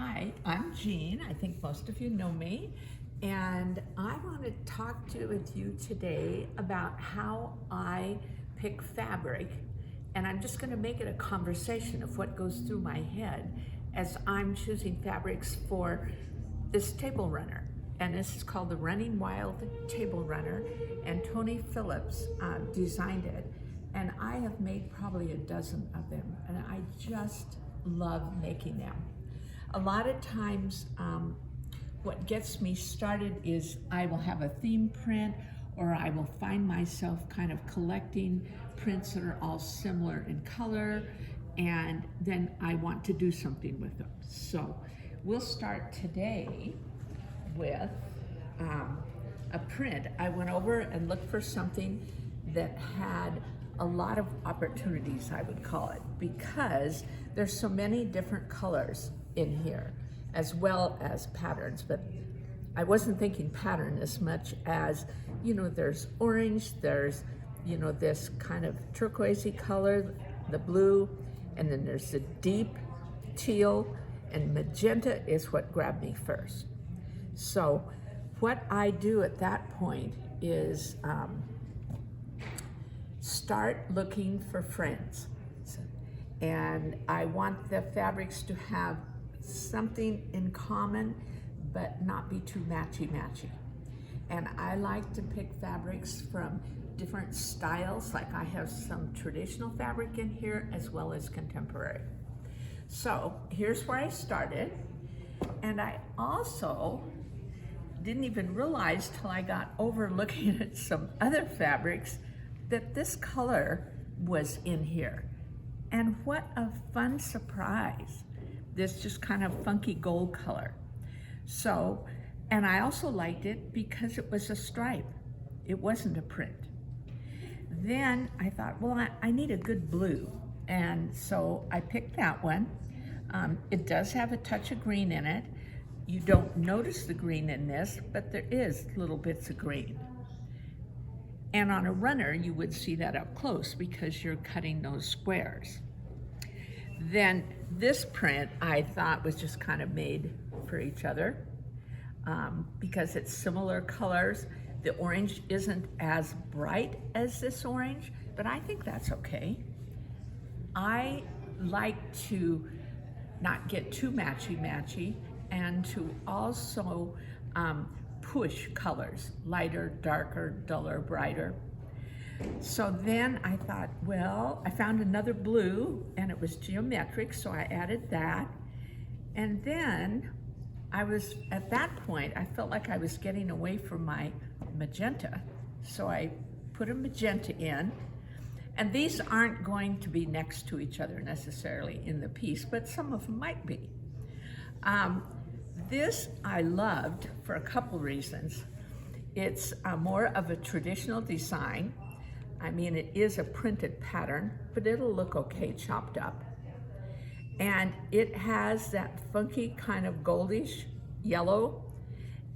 Hi, I'm Jean. I think most of you know me. And I want to talk with you today about how I pick fabric. And I'm just going to make it a conversation of what goes through my head as I'm choosing fabrics for this table runner. And this is called the Running Wild Table Runner. And Tony Phillips designed it. And I have made probably a dozen of them. And I just love making them. A lot of times, what gets me started is I will have a theme print, or I will find myself kind of collecting prints that are all similar in color, and then I want to do something with them. So we'll start today with a print. I went over and looked for something that had a lot of opportunities, I would call it, because there's so many different colors in here, as well as patterns. But I wasn't thinking pattern as much as, there's orange, there's, this kind of turquoisey color, the blue, and then there's the deep teal, and magenta is what grabbed me first. So what I do at that point is start looking for friends. And I want the fabrics to have something in common, but not be too matchy-matchy. And I like to pick fabrics from different styles, like I have some traditional fabric in here as well as contemporary. So here's where I started. And I also didn't even realize till I got over looking at some other fabrics that this color was in here. And what a fun surprise. This just kind of funky gold color. So, and I also liked it because it was a stripe. It wasn't a print. Then I thought, well, I need a good blue. And so I picked that one. It does have a touch of green in it. You don't notice the green in this, but there is little bits of green. And on a runner, you would see that up close because you're cutting those squares. Then this print I thought was just kind of made for each other because it's similar colors. The orange isn't as bright as this orange, but I think that's okay. I like to not get too matchy-matchy and to also push colors, lighter, darker, duller, brighter. So then I thought, well, I found another blue and it was geometric, so I added that. And then at that point, I felt like I was getting away from my magenta. So I put a magenta in, and these aren't going to be next to each other necessarily in the piece, but some of them might be. This I loved for a couple reasons. It's more of a traditional design. I mean, it is a printed pattern, but it'll look okay chopped up. And it has that funky kind of goldish yellow,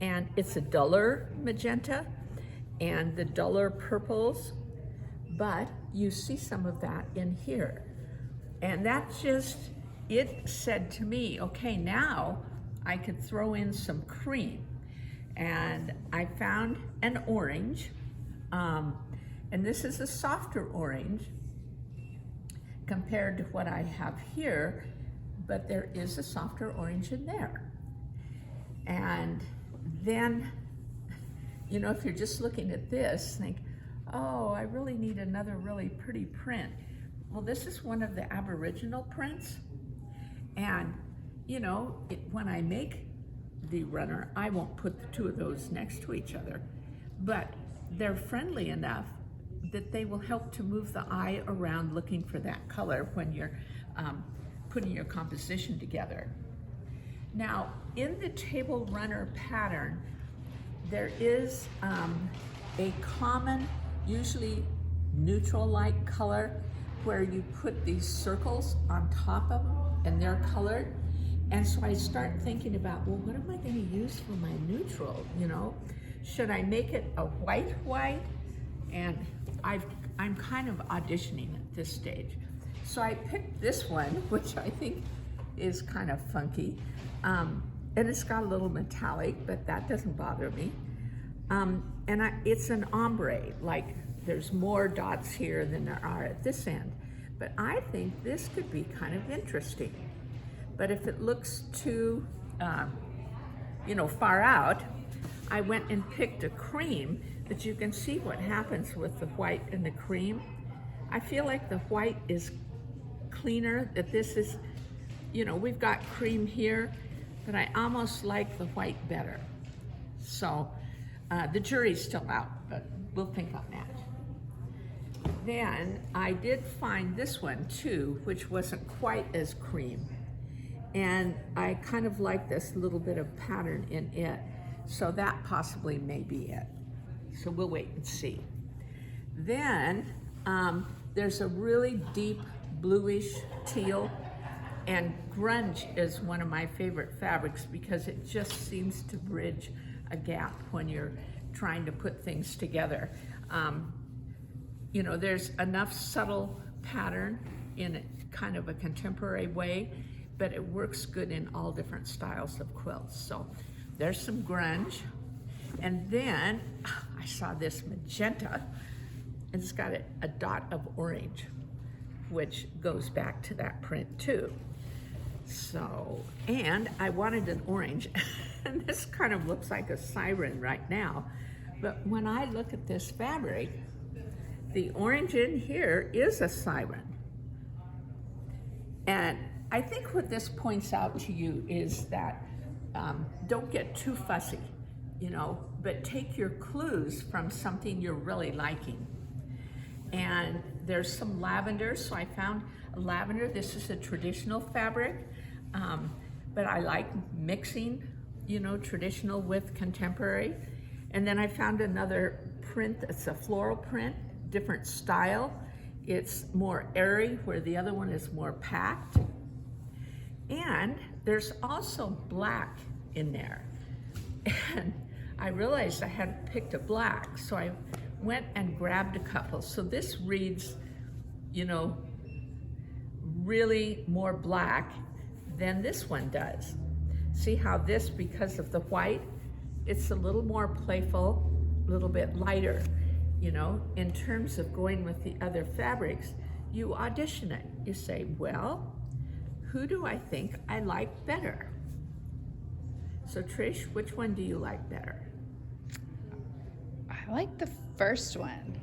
and it's a duller magenta and the duller purples, but you see some of that in here. And that just, it said to me, okay, now I could throw in some cream. And I found an orange, and this is a softer orange compared to what I have here, but there is a softer orange in there. And then, if you're just looking at this, think, oh, I really need another really pretty print. Well, this is one of the Aboriginal prints. And, when I make the runner, I won't put the two of those next to each other, but they're friendly enough that they will help to move the eye around looking for that color when you're putting your composition together. Now, in the table runner pattern, there is a common, usually neutral-like color where you put these circles on top of them and they're colored. And so I start thinking about, well, what am I going to use for my neutral, Should I make it a white? And I'm kind of auditioning at this stage. So I picked this one, which I think is kind of funky. And it's got a little metallic, but that doesn't bother me. It's an ombre, like there's more dots here than there are at this end. But I think this could be kind of interesting. But if it looks too, far out, I went and picked a cream, but you can see what happens with the white and the cream. I feel like the white is cleaner, that this is, we've got cream here, but I almost like the white better. So the jury's still out, but we'll think on that. Then I did find this one too, which wasn't quite as cream. And I kind of like this little bit of pattern in it. So that possibly may be it. So we'll wait and see. Then there's a really deep bluish teal, and grunge is one of my favorite fabrics because it just seems to bridge a gap when you're trying to put things together. There's enough subtle pattern in kind of a contemporary way, but it works good in all different styles of quilts. So there's some grunge. And then I saw this magenta, and it's got a dot of orange, which goes back to that print too. So, and I wanted an orange, and this kind of looks like a siren right now. But when I look at this fabric, the orange in here is a siren. And I think what this points out to you is that don't get too fussy, but take your clues from something you're really liking. And there's some lavender, so I found a lavender. This is a traditional fabric, but I like mixing, traditional with contemporary. And then I found another print that's a floral print, different style. It's more airy, where the other one is more packed. And there's also black in there. And I realized I hadn't picked a black, so I went and grabbed a couple. So this reads, really more black than this one does. See how this, because of the white, it's a little more playful, a little bit lighter. In terms of going with the other fabrics, you audition it. You say, well, who do I think I like better? So Trish, which one do you like better? I like the first one.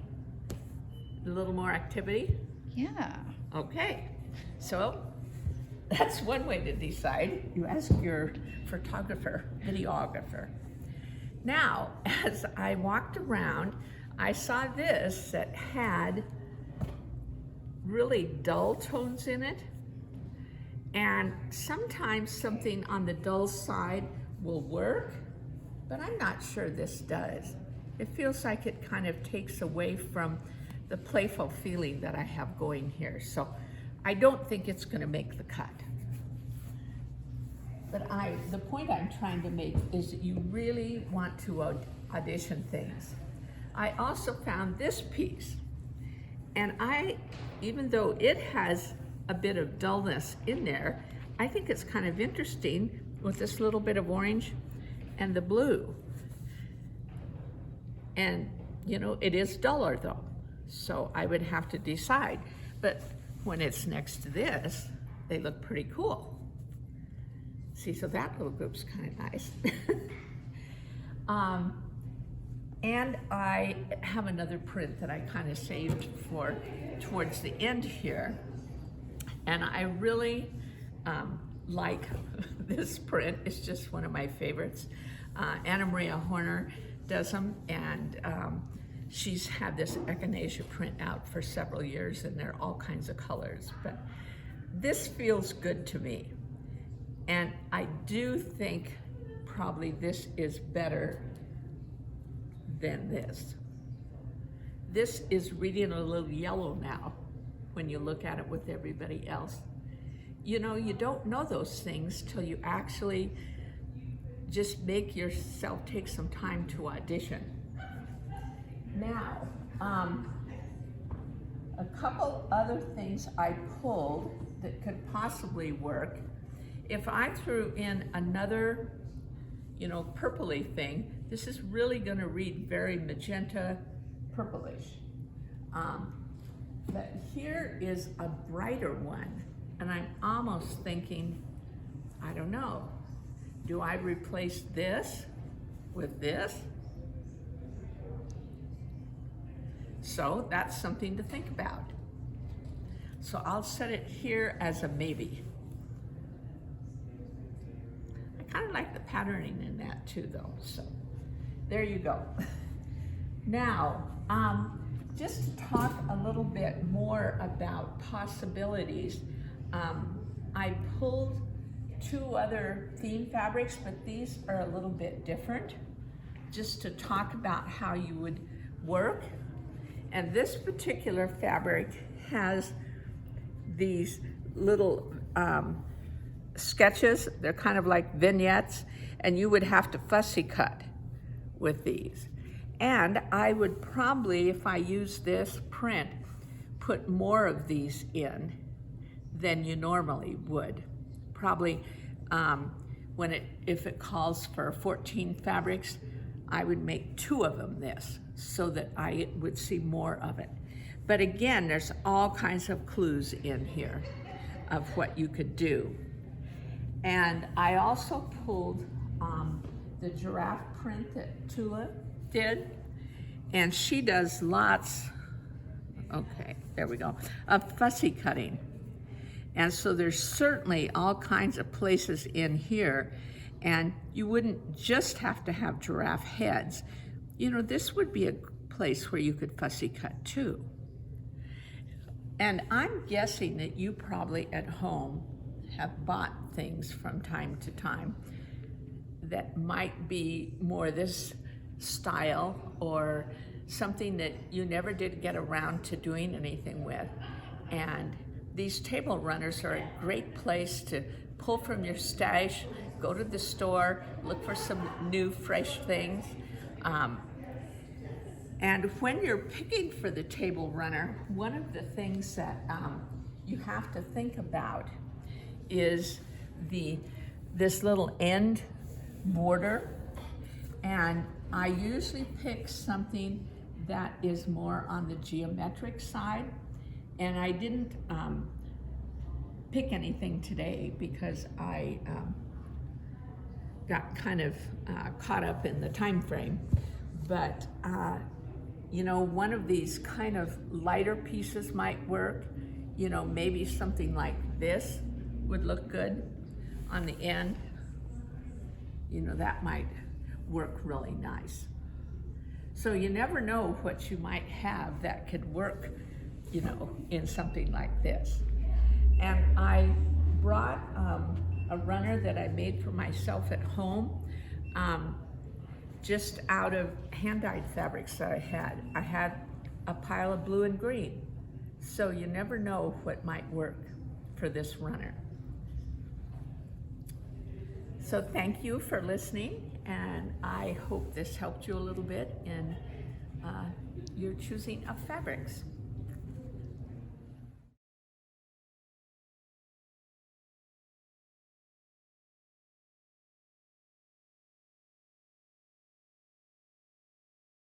A little more activity? Yeah. Okay, so that's one way to decide. You ask your photographer, videographer. Now, as I walked around, I saw this that had really dull tones in it. And sometimes something on the dull side will work, but I'm not sure this does. It feels like it kind of takes away from the playful feeling that I have going here. So I don't think it's gonna make the cut. But the point I'm trying to make is that you really want to audition things. I also found this piece, and even though it has a bit of dullness in there, I think it's kind of interesting with this little bit of orange and the blue. And it is duller though, so I would have to decide. But when it's next to this, they look pretty cool. See, so that little group's kind of nice. And I have another print that I kind of saved for towards the end here. And I really like this print. It's just one of my favorites. Anna Maria Horner does them, and she's had this echinacea print out for several years, and they're all kinds of colors. But this feels good to me. And I do think probably this is better than this. This is reading a little yellow now when you look at it with everybody else. You don't know those things till you actually just make yourself take some time to audition. Now, a couple other things I pulled that could possibly work If I threw in another, you know, purpley thing, this is really gonna read very magenta purplish. But here is a brighter one, and I'm almost thinking, I don't know, do I replace this with this? So that's something to think about. So I'll set it here as a maybe. I kind of like the patterning in that too though, so there you go. Now, just to talk a little bit more about possibilities, I pulled 2 other theme fabrics, but these are a little bit different, just to talk about how you would work. And this particular fabric has these little sketches. They're kind of like vignettes, and you would have to fussy cut with these. And I would probably, if I use this print, put more of these in than you normally would. Probably if it calls for 14 fabrics, I would make 2 of them this, so that I would see more of it. But again, there's all kinds of clues in here of what you could do. And I also pulled the giraffe print that Tula did, and she does lots, okay, there we go, of fussy cutting. And so there's certainly all kinds of places in here, and you wouldn't just have to have giraffe heads. You know, this would be a place where you could fussy cut too. And I'm guessing that you probably at home have bought things from time to time that might be more this style, or something that you never did get around to doing anything with. And these table runners are a great place to pull from your stash, go to the store, look for some new, fresh things. And when you're picking for the table runner, one of the things that you have to think about is this little end border. And I usually pick something that is more on the geometric side. And I didn't pick anything today because I got kind of caught up in the time frame. But you know, one of these kind of lighter pieces might work. You know, maybe something like this would look good on the end. You know, that might work really nice. So you never know what you might have that could work, you know, in something like this. And I brought a runner that I made for myself at home, just out of hand-dyed fabrics that I had. I had a pile of blue and green. So you never know what might work for this runner. So thank you for listening, and I hope this helped you a little bit in your choosing of fabrics.